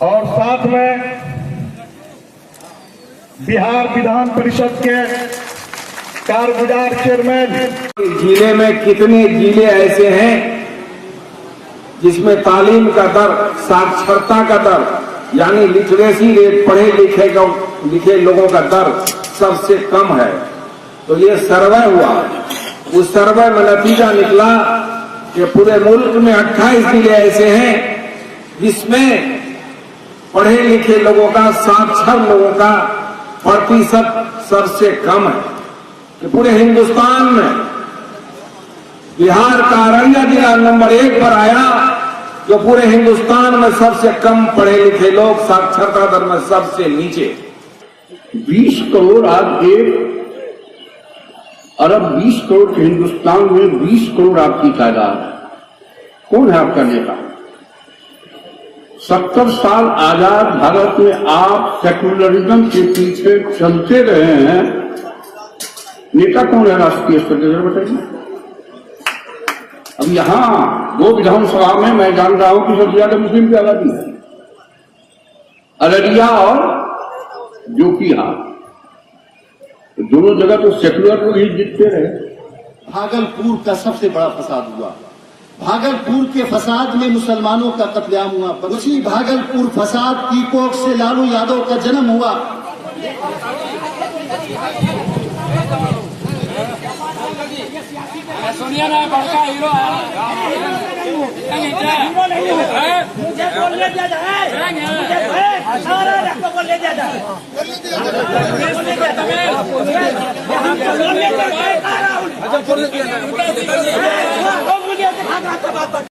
और साथ में बिहार विधान परिषद के कारगुजार चेयरमैन। जिले में कितने जिले ऐसे हैं जिसमें तालीम का दर, साक्षरता का दर यानी लिटरेसी रेट, पढ़े लिखे लोगों का दर सबसे कम है। तो ये सर्वे हुआ, उस सर्वे में नतीजा निकला कि पूरे मुल्क में 28 जिले ऐसे हैं जिसमें पढ़े लिखे लोगों का, साक्षर लोगों का प्रतिशत सबसे कम है। कि पूरे हिंदुस्तान में बिहार का अररिया जिला नंबर 1 पर आया, जो पूरे हिंदुस्तान में सबसे कम पढ़े लिखे लोग, साक्षरता दर में सबसे नीचे। 20 करोड़ आज 1 अरब 20 करोड़ के हिंदुस्तान में 20 करोड़ आपकी तादाद है। कौन है आपका नेता? 70 साल आजाद भारत में आप सेकुलरिज्म के पीछे चलते रहे हैं। नेता कौन है राष्ट्रीय स्तर पर, बताइए। अब यहां 2 विधानसभा में मैं जान रहा हूं कि सबसे ज्यादा मुस्लिम की आबादी है, अररिया और जोकीहाट। दोनों जगह तो सेकुलर लोग ही जीतते रहे। भागलपुर का सबसे बड़ा फसाद हुआ। भागलपुर के फसाद में मुसलमानों का कत्लेआम हुआ। उसी भागलपुर फसाद की कोख से लालू यादव का जन्म हुआ। सोनिया ना बड़का हीरो है। मुझे बोलने दिया जाए, सारा रखो बोलने दिया जाए। बोलने दिया जाए।